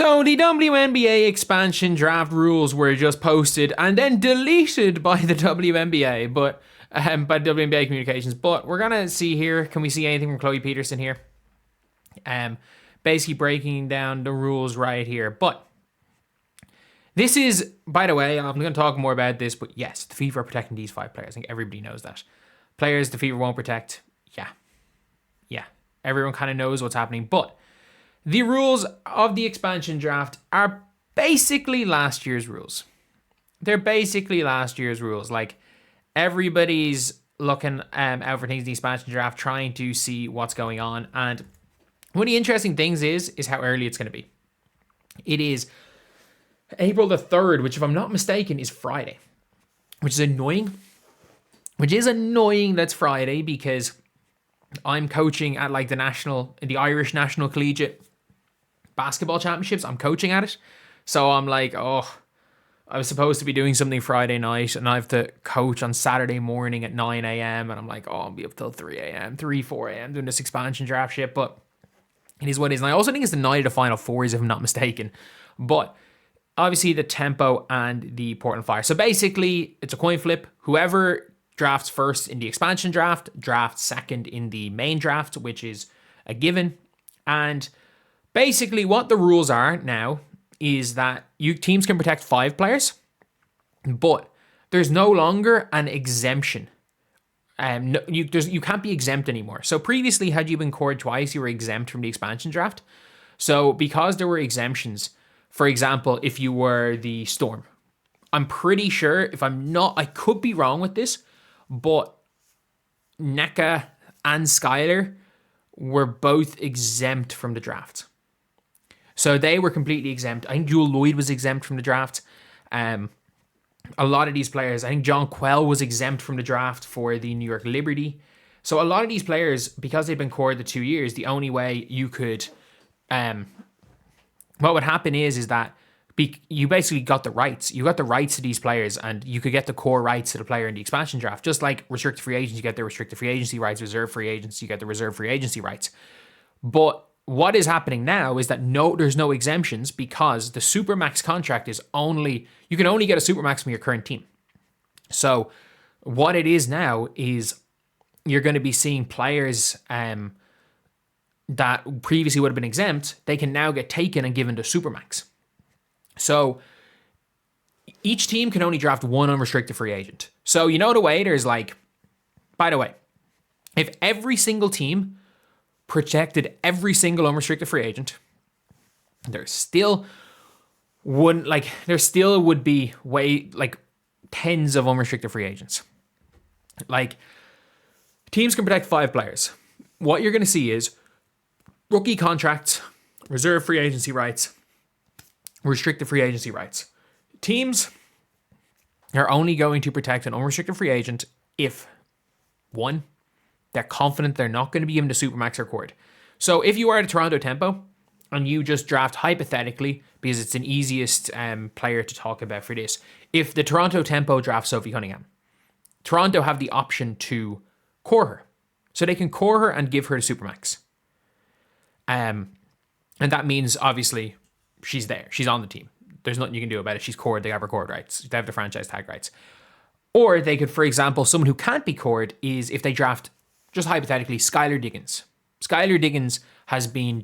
So the WNBA expansion draft rules were just posted and then deleted by the WNBA, but by WNBA communications. But we're gonna see here. Can we see anything from Chloe Peterson here? Basically breaking down the rules right here. But this is, by the way, I'm going to talk more about this. But yes, the FIFA are protecting these 5 players. I think everybody knows that. Players the FIFA won't protect. Yeah. Everyone kind of knows what's happening. But the rules of the expansion draft are basically last year's rules. They're basically last year's rules. Like, everybody's looking out for things in the expansion draft, trying to see what's going on. And one of the interesting things is how early it's going to be. It is April the 3rd, which, if I'm not mistaken, is Friday, which is annoying. Which is annoying that's Friday, because I'm coaching at like the Irish National Collegiate Basketball Championships. I'm coaching at it. So I'm like, I was supposed to be doing something Friday night, and I have to coach on Saturday morning at 9 a.m. And I'm like, I'll be up till 4 a.m. doing this expansion draft shit. But it is what it is. And I also think it's the night of the Final Fours, if I'm not mistaken. But obviously the Tempo and the Portland Fire. So basically, it's a coin flip. Whoever drafts first in the expansion draft, drafts second in the main draft, which is a given. And basically what the rules are now is that teams can protect 5 players, but there's no longer an exemption. You can't be exempt anymore. So previously, had you been cored twice, you were exempt from the expansion draft. So because there were exemptions, for example, if you were the Storm, I'm pretty sure, I could be wrong with this, but Nneka and Skylar were both exempt from the draft. So they were completely exempt. I think Jewel Lloyd was exempt from the draft. A lot of these players, I think John Quell was exempt from the draft for the New York Liberty. So a lot of these players, because they've been cored the 2 years, the only way you could, what would happen is that you basically got the rights. You got the rights to these players, and you could get the core rights to the player in the expansion draft. Just like restricted free agents, you get the restricted free agency rights. Reserve free agents, you get the reserve free agency rights. But what is happening now is that there's no exemptions, because the Supermax contract is you can only get a Supermax from your current team. So what it is now is you're going to be seeing players that previously would have been exempt, they can now get taken and given to Supermax. So each team can only draft 1 unrestricted free agent. So the way there's like, by the way, if every single team protected every single unrestricted free agent, there still would be tens of unrestricted free agents. Like, teams can protect 5 players. What you're going to see is rookie contracts, reserve free agency rights, restricted free agency rights. Teams are only going to protect an unrestricted free agent if, 1, they're confident they're not going to be given to Supermax or cord. So if you are at a Toronto Tempo and you just draft hypothetically, because it's an easiest player to talk about for this, if the Toronto Tempo drafts Sophie Cunningham, Toronto have the option to core her. So they can core her and give her to Supermax. And that means, obviously, she's there. She's on the team. There's nothing you can do about it. She's cored. They have her cord rights. They have the franchise tag rights. Or they could, for example, someone who can't be cored is if they draft, just hypothetically, Skylar Diggins. Skylar Diggins has been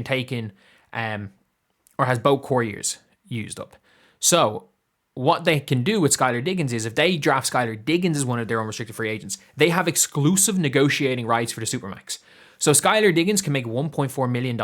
taken, or has both core years used up. So what they can do with Skylar Diggins is, if they draft Skylar Diggins as one of their unrestricted free agents, they have exclusive negotiating rights for the Supermax. So Skylar Diggins can make $1.4 million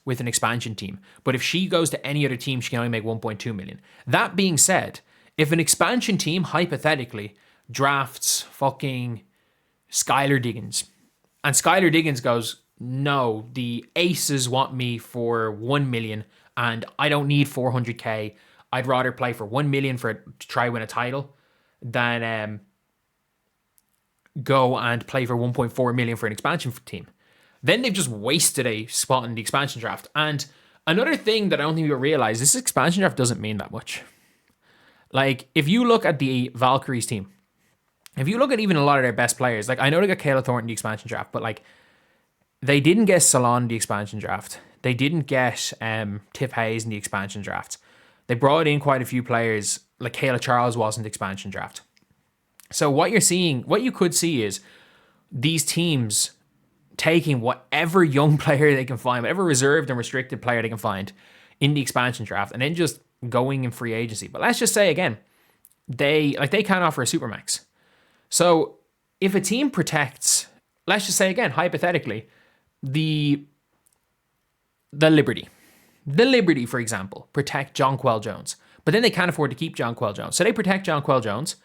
with an expansion team, but if she goes to any other team, she can only make $1.2 million. That being said, if an expansion team, hypothetically, drafts fucking Skylar Diggins, and Skylar Diggins goes, no, the Aces want me for $1 million, and I don't need $400K. I'd rather play for $1 million to try win a title than go and play for $1.4 million for an expansion team. Then they've just wasted a spot in the expansion draft. And another thing that I don't think people realize, this expansion draft doesn't mean that much. Like, if you look at the Valkyries team, if you look at even a lot of their best players, like, I know they got Kayla Thornton in the expansion draft, but like, they didn't get Salon in the expansion draft. They didn't get Tiff Hayes in the expansion draft. They brought in quite a few players, like Kayla Charles wasn't expansion draft. So what you could see is these teams taking whatever young player they can find, whatever reserved and restricted player they can find in the expansion draft, and then just going in free agency. But let's just say again, they can't offer a supermax. So if a team protects, let's just say again, hypothetically, the Liberty, for example, protect Jonquel Jones, but then they can't afford to keep Jonquel Jones. So they protect Jonquel Jones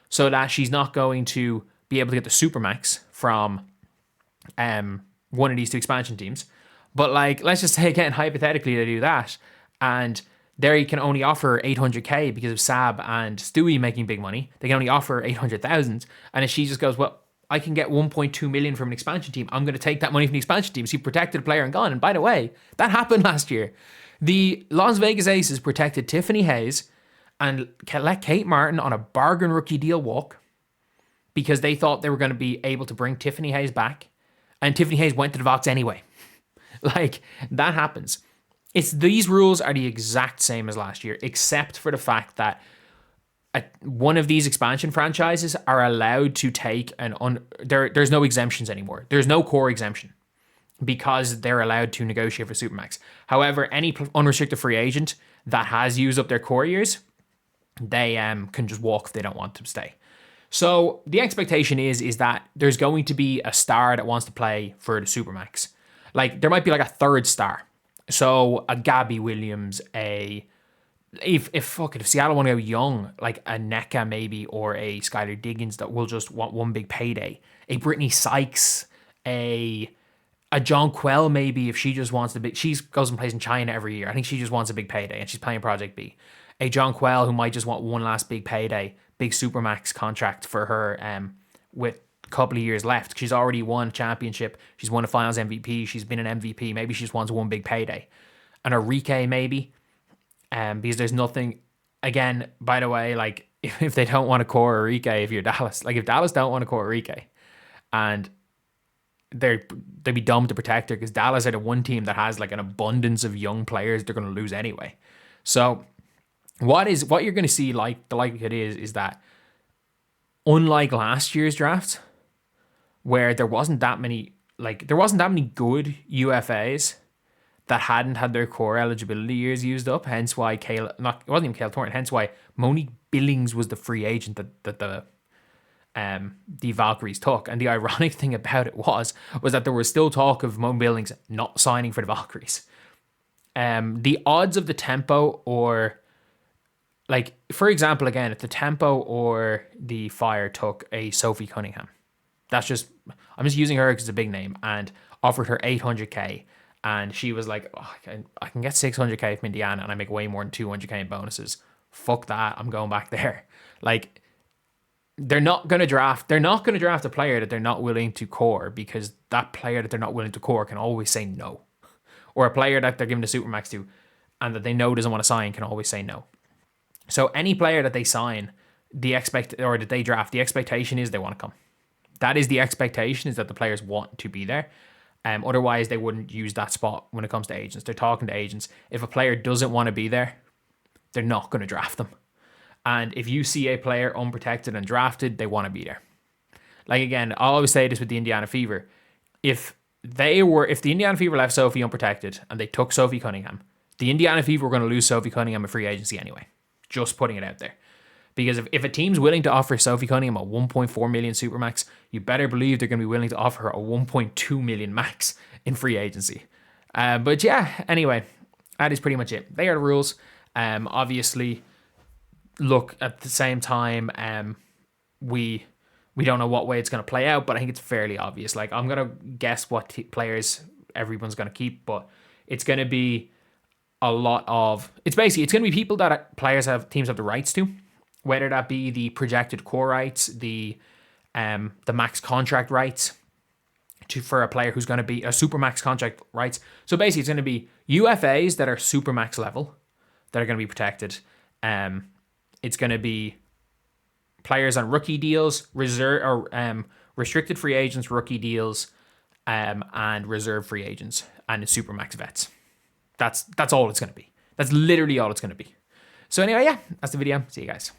so that she's not going to be able to get the supermax from one of these two expansion teams. But like, let's just say again, hypothetically, they do that, and they can only offer 800k because of Sab and Stewie making big money. They can only offer 800,000, and if she just goes, well, I can get 1.2 million from an expansion team, I'm going to take that money from the expansion team. So you protected a player and gone. And by the way, that happened last year. The Las Vegas Aces protected Tiffany Hayes and let Kate Martin on a bargain rookie deal walk because they thought they were going to be able to bring Tiffany Hayes back. And Tiffany Hayes went to the Vox anyway. Like, that happens. These rules are the exact same as last year, except for the fact that one of these expansion franchises are allowed to take there's no exemptions anymore. There's no core exemption because they're allowed to negotiate for Supermax. However, any unrestricted free agent that has used up their core years, they can just walk if they don't want to stay. So the expectation is that there's going to be a star that wants to play for the Supermax. Like, there might be like a third star. So a Gabby Williams, if Seattle want to go young, like a NECA maybe, or a Skylar Diggins that will just want one big payday. A Brittany Sykes, a Jonquel maybe, if she just wants she goes and plays in China every year. I think she just wants a big payday and she's playing Project B. A Jonquel who might just want one last big payday, big Supermax contract for her with a couple of years left. She's already won a championship. She's won a finals MVP. She's been an MVP. Maybe she just wants one big payday. And a Rike maybe. Because there's nothing, again, by the way, like, if they don't want to core Rike, if you're Dallas, like, if Dallas don't want to core Rike, and they'd be dumb to protect her, because Dallas are the one team that has, like, an abundance of young players they're going to lose anyway. So what you're going to see, like, the likelihood is that, unlike last year's draft, where there wasn't that many good UFAs that hadn't had their core eligibility years used up, hence why it wasn't even Kayla Thornton, hence why Monique Billings was the free agent that the Valkyries took. And the ironic thing about it was that there was still talk of Monique Billings not signing for the Valkyries. The odds of the Tempo, or, like, for example, again, if the Tempo or the Fire took a Sophie Cunningham, I'm just using her because it's a big name, and offered her 800k, and she was like, oh, I can get 600k from Indiana and I make way more than 200k in bonuses. Fuck that, I'm going back there. Like, they're not going to draft a player that they're not willing to core, because that player that they're not willing to core can always say no. Or a player that they're giving the Supermax to and that they know doesn't want to sign can always say no. So any player that they sign, that they draft, the expectation is they want to come. That is the expectation, is that the players want to be there. Otherwise, they wouldn't use that spot when it comes to agents. They're talking to agents. If a player doesn't want to be there, they're not going to draft them. And if you see a player unprotected and drafted, they want to be there. Like, again, I'll always say this with the Indiana Fever. If the Indiana Fever left Sophie unprotected and they took Sophie Cunningham, the Indiana Fever were going to lose Sophie Cunningham in free agency anyway. Just putting it out there. Because if a team's willing to offer Sophie Cunningham a 1.4 million Supermax, you better believe they're going to be willing to offer her a 1.2 million max in free agency. But yeah, anyway, that is pretty much it. They are the rules. Obviously, look, at the same time, we don't know what way it's going to play out, but I think it's fairly obvious. Like, I'm going to guess what players everyone's going to keep, but it's going to be it's going to be people that teams have the rights to. Whether that be the projected core rights, the max contract rights for a player who's going to be a supermax contract rights. So basically, it's going to be UFAs that are supermax level that are going to be protected. It's going to be players on rookie deals, restricted free agents, rookie deals, and reserve free agents, and supermax vets. That's all it's going to be. That's literally all it's going to be. So anyway, yeah, that's the video. See you guys.